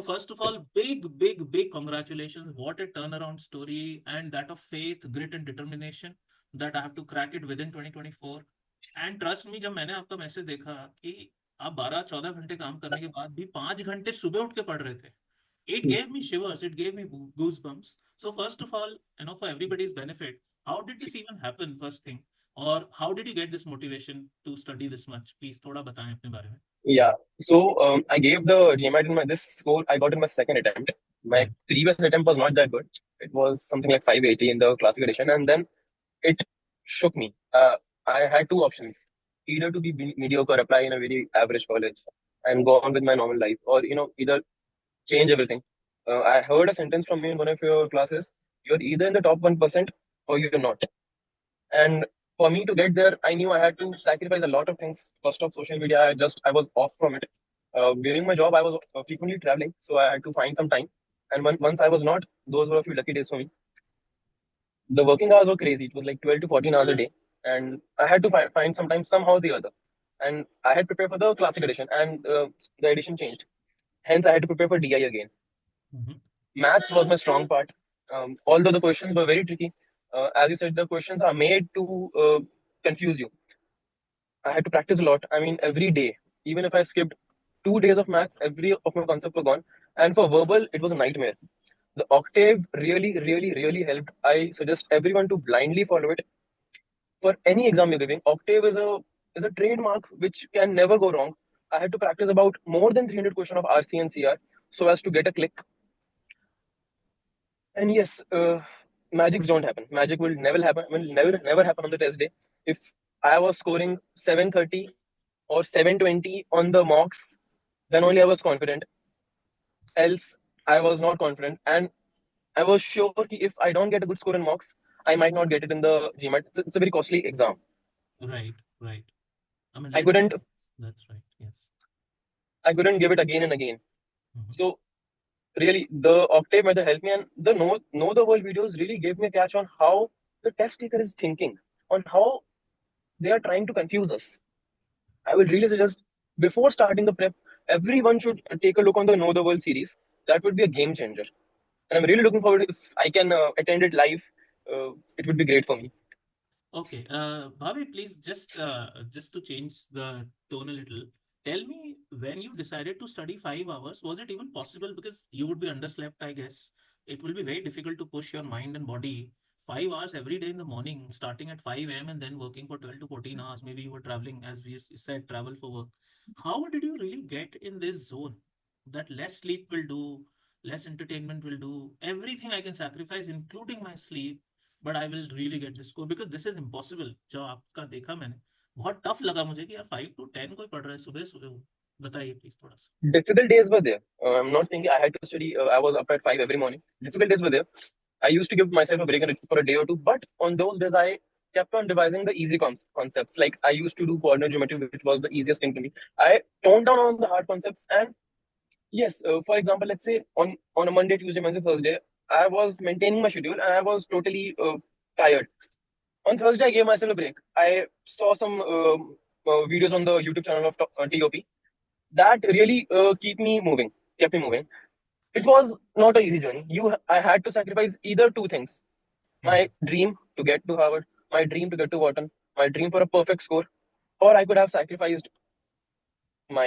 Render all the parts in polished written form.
first of all, big congratulations. What a turnaround story, and that of faith, grit, and determination that I have to crack it within 2024. And trust me, जब मैंने आपका message देखा कि आप 12-14 घंटे काम करने के बाद भी 5 घंटे सुबह उठ के पढ़ रहे थे, it gave me shivers, it gave me goosebumps. So first of all, for everybody's benefit, how did this even happen? First thing, or how did you get this motivation to study this much? Please, थोड़ा बताएं अपने बारे में. Yeah. So I gave the GMAT in this score I got in my second attempt. My Right. previous attempt was not that good. It was something like 580 in the classic edition, and then it shook me. I had two options: either to be mediocre, apply in a very average college, and go on with my normal life, or either change everything. I heard a sentence from you in one of your classes: "You're either in the top 1% or you're not." And for me to get there, I knew I had to sacrifice a lot of things. First off, social media, I was off from it. During my job, I was frequently traveling, so I had to find some time. And once I was not, those were a few lucky days for me. The working hours were crazy. It was like 12 to 14 hours a day, and I had to find some time somehow or the other. And I had prepared for the classic edition, and the edition changed. Hence, I had to prepare for DI again. Mhm. Maths was my strong part, although the questions were very tricky. As you said, the questions are made to confuse you. I had to practice a lot. I mean, every day, even if I skipped 2 days of maths, every of my concepts were gone. And for verbal, it was a nightmare. The octave really, really, really helped. I suggest everyone to blindly follow it for any exam you're giving. Octave is a trademark which can never go wrong. I had to practice about more than 300 questions of RC and CR so as to get a click. And yes, magics don't happen. Magic will never happen. Will never happen on the test day. If I was scoring 730 or 720 on the mocks, then only I was confident. Else, I was not confident, and I was sure that if I don't get a good score in mocks, I might not get it in the GMAT. It's a very costly exam. Right, right. I mean, I let me. couldn't That's right. Yes. I couldn't give it again and again. Mhm. So really, the octave method helped me, and the know the world videos really gave me a catch on how the test taker is thinking, on how they are trying to confuse us. I would really suggest before starting the prep, everyone should take a look on the Know the World series. That would be a game changer. And I'm really looking forward if I can attend it live. It would be great for me. Okay, Bhavi, please just to change the tone a little, tell me when you decided to study 5 hours, was it even possible? Because you would be underslept, I guess. It will be very difficult to push your mind and body 5 hours every day in the morning, starting at 5 a.m. and then working for 12 to 14 hours. Maybe you were traveling, as we said, travel for work. How did you really get in this zone that less sleep will do, less entertainment will do, everything I can sacrifice, including my sleep, but I will really get this score because this is impossible. जो आपका देखा मैंने, बहुत tough लगा मुझे कि यार 5 to 10 कोई पढ़ रहा है सुबह सुबह. बताइए प्लीज थोड़ा सा. Difficult days were there. I'm not thinking I had to study. I was up at 5 every morning. Difficult days were there. I used to give myself a break for a day or two, but on those days, I kept on devising the easy concepts. Like I used to do coordinate geometry, which was the easiest thing to me. I toned down on the hard concepts, and yes, for example, let's say on a Monday, Tuesday, Wednesday, Thursday, I was maintaining my schedule and I was totally tired. On Thursday, I gave myself a break. I saw some videos on the YouTube channel of TOP that really kept me moving. It was not an easy journey. I had to sacrifice either two things: my dream to get to Harvard, my dream to get to Wharton, my dream for a perfect score, or I could have sacrificed my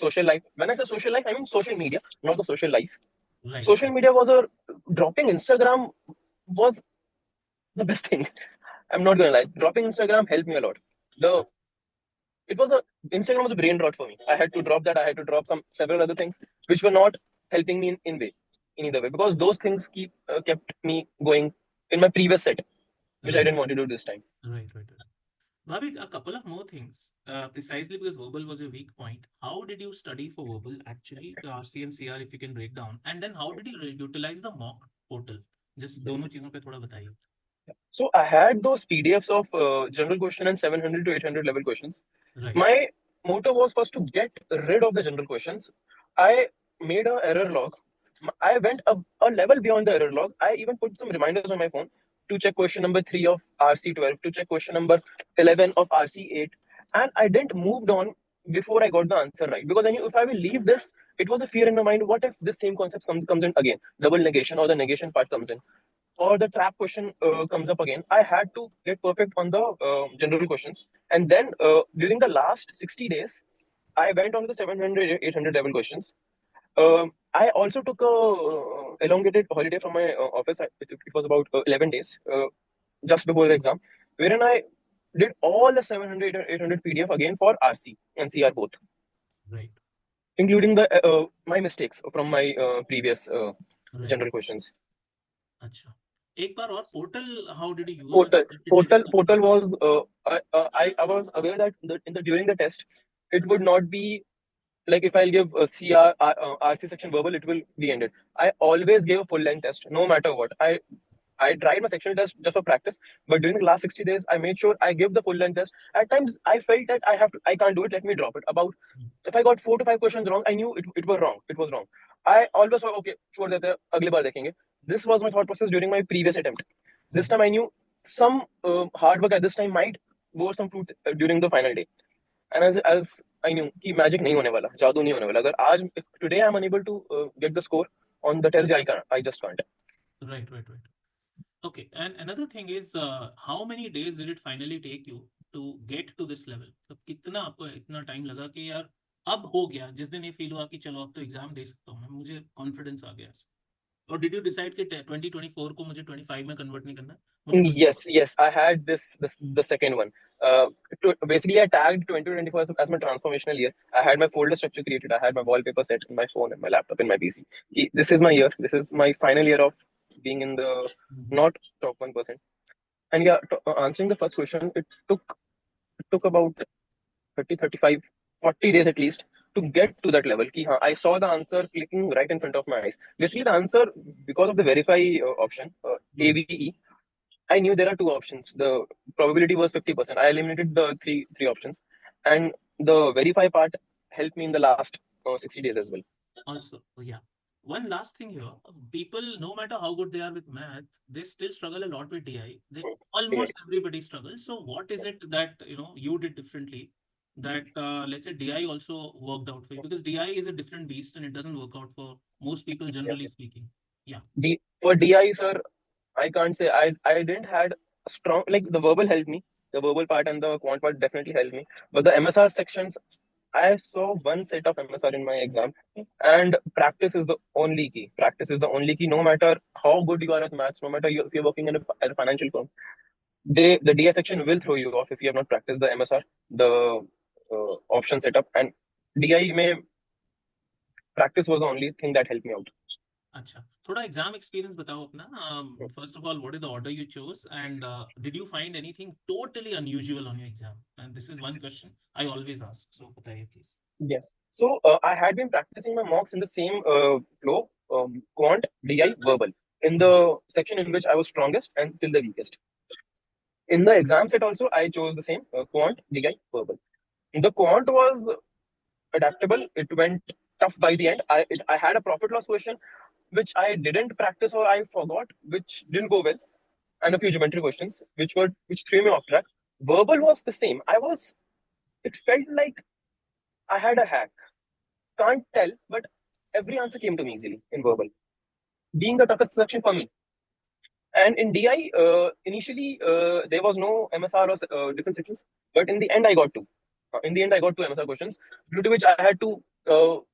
social life. When I say social life, I mean social media, not the social life. Right Social media was a dropping Instagram was the best thing. I'm not gonna lie. Dropping Instagram helped me a lot. The it was a Instagram was a brain rot for me. I had to drop that. I had to drop some several other things which were not helping me in either way, because those things kept me going in my previous set, which I right didn't want to do this time. Right right. Bhavik, a couple of more things. Precisely because verbal was your weak point. How did you study for verbal actually? C and CR, if you can break down. And then how did you utilize the mock portal? Just Yes. दोनों चीजों पे थोड़ा बताइए. So I had those PDFs of general question and 700 to 800 level questions. Right. My motto was first to get rid of the general questions. I made a error log. I went a level beyond the error log. I even put some reminders on my phone to check question number 3 of RC12, to check question number 11 of RC8. And I didn't moved on before I got the answer right, because I knew if I will leave this, it was a fear in my mind. What if this same concept comes in again, double negation or the negation part comes in, or the trap question comes up again? I had to get perfect on the general questions, and then during the last 60 days, I went on to the 700, 800 level questions. I also took a elongated holiday from my office. It was about 11 days just before the exam, wherein I did all the 700 or 800 PDF again for RC and CR both, Right. including the my mistakes from my previous Right. general questions. अच्छा. एक बार और portal, how did you use? Portal, Did it help you? portal was I was aware that in the during the test it would not be like if I'll give a RC section verbal, it will be ended. I always gave a full length test, no matter what. I tried my sectional test just for practice, but during the last 60 days, I made sure I give the full length test. At times, I felt that I can't do it. Let me drop it. About if I got 4 to 5 questions wrong, I knew it was wrong. It was wrong. I always thought, okay, छोड़ देते हैं, अगली बार देखेंगे. This was my thought process during my previous attempt. This time I knew some hard work at this time might bore some fruits during the final day. And as I knew कि magic नहीं होने वाला, जादू नहीं होने वाला. अगर आज if today I'm unable to get the score on the test, I just can't. Right, right, right. Okay, and another thing is, how many days did it finally take you to get to this level? तो कितना आपको इतना time लगा कि यार अब हो गया, जिस दिन ये फील हुआ कि चलो अब तो एग्जाम दे सकता हूँ मैं, मुझे कॉन्फिडेंस आ गया? और डिड यू डिसाइड कि 2024 को मुझे 25 में कन्वर्ट नहीं करना, मुझे 20? Yes, I had this the second one. Uh, Basically, I tagged 2024 as my transformational year. I had my folder structure created. I had my wallpaper set in my phone and my laptop in my PC. This is my year. This is my final year of being in the Mhm. not top 1%. And yeah, answering the first question, it took about 30, 35, 40 days at least to get to that level. Ki, haan, I saw the answer clicking right in front of my eyes. Basically, the answer, because of the verify option, Mhm. AVE, I knew there are two options. The probability was 50%. I eliminated the three options, and the verify part helped me in the last 60 days as well. Also, yeah. One last thing here. People, no matter how good they are with math, they still struggle a lot with DI. They Yeah. almost everybody struggles. So what is it that you did differently that let's say DI also worked out for you? Because DI is a different beast and it doesn't work out for most people, generally Yes. speaking. Yeah. For DI, sir, I can't say I didn't had strong like the verbal helped me. The verbal part and the quant part definitely helped me. But the MSR sections, I saw one set of MSR in my exam, and practice is the only key. Practice is the only key. No matter how good you are at maths, no matter if you're working in at a financial firm, the DI section will throw you off if you have not practiced the MSR, the option setup, and DI may practice was the only thing that helped me out. अच्छा, थोड़ा exam experience बताओ अपना. First of all, what is the order you chose and did you find anything totally unusual on your exam? And this is one question I always ask, so बताइए please. Yes. So I had been practicing my mocks in the same flow, quant, DI, verbal, in the section in which I was strongest and till the weakest. In the exam set also, I chose the same quant, DI, verbal. The quant was adaptable. It went tough by the end. I had a profit loss question which I didn't practice or I forgot, which didn't go well, and a few geometry questions which threw me off track. Verbal was the same. It felt like I had a hack. Can't tell, but every answer came to me easily in verbal, being the toughest section for me. And in DI, initially there was no MSR or different sections, but in the end I got two. In the end, I got two MSR questions, due to which I had to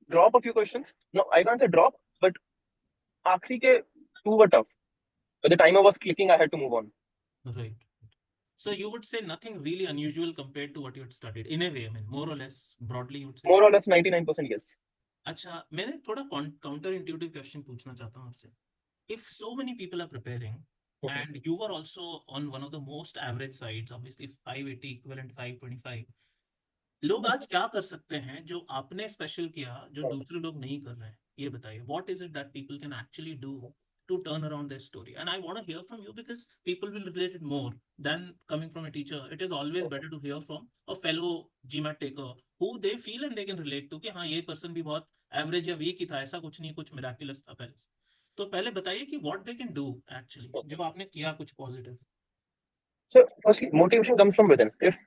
drop a few questions. No, I can't say drop, but आखिरी के two were tough. But the timer was clicking, I had to move on. Right. So you would say nothing really unusual compared to what you had studied in a way. I mean, more or less, broadly, you would say. More or less 99% yes. अच्छा, मैंने थोड़ा counter intuitive question पूछना चाहता हूँ आपसे. If so many people are preparing and you were also on one of the most average sides, obviously 580 equivalent 525, लोग आज क्या कर सकते हैं जो आपने स्पेशल किया जो दूसरे लोग नहीं कर रहे हैं? ये बताइए. What is it that people can actually do to turn around their story? And I want to hear from you because people will relate it more than coming from a teacher. It is always better to hear from a fellow GMAT taker who they feel and they can relate to कि हाँ ये person भी बहुत average या week ही था, ऐसा कुछ नहीं, कुछ मिराकुलस था पहले से. तो पहले बताइए कि what they can do actually जब आपने किया कुछ positive. So, firstly, motivation comes from within. If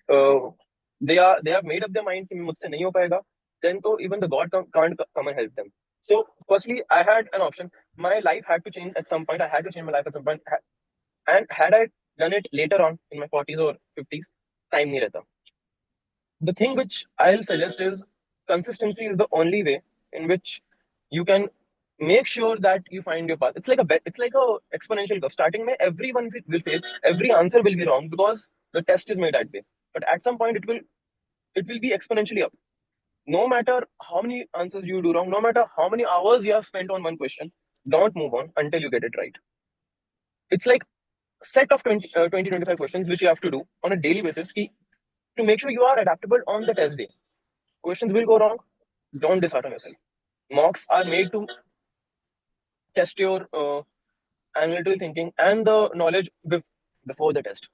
they have made up their mind कि मुझसे नहीं हो पाएगा, then तो even the God can't come and help them. So firstly, I had an option. My life had to change at some point. I had to change my life at some point. And had I done it later on in my 40s or 50s, time नहीं रहता. The thing which I'll suggest is consistency is the only way in which you can make sure that you find your path. It's like a bet. It's like a exponential curve. Starting में everyone will fail. Every answer will be wrong because the test is made that way. But at some point it will be exponentially up. No matter how many answers you do wrong, no matter how many hours you have spent on one question, don't move on until you get it right. It's like set of 25 questions which you have to do on a daily basis to make sure you are adaptable on the test day. Questions will go wrong. Don't dishearten yourself. Mocks are made to test your analytical thinking and the knowledge before the test.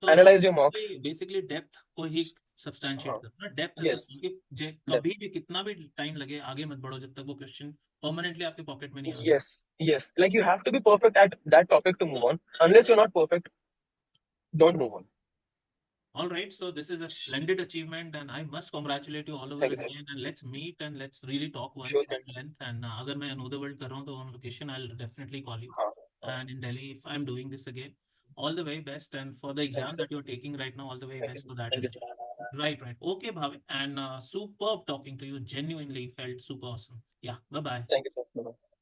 तो Analyze your mocks. Basically depth को ही substantiate Uh, करना, depth is the yes, क्योंकि depth. कभी भी कितना भी time लगे आगे मत बढ़ो जब तक वो क्वेश्चन परमानेंटली आपके पॉकेट में नहीं आ जाए. Yes, yes. Like you have to be perfect at that topic to move on. Unless you're not perfect, don't move on. All right, so this is a splendid achievement, and I must congratulate you all over Thank you, sir. again. And let's meet and let's really talk Sure once thing. at length. And अगर मैं another world कर रहा हूँ तो on location I'll definitely call you. Uh, uh, And in Delhi, if I'm doing this again, all the very best. And for the thank you, exam sir. that you're taking right now, all the very Thank you. best for that Thank as you. well. Right, right. Okay, Bhavin. And superb talking to you. Genuinely felt super awesome. Yeah, bye bye. Thank you, sir. Bye-bye.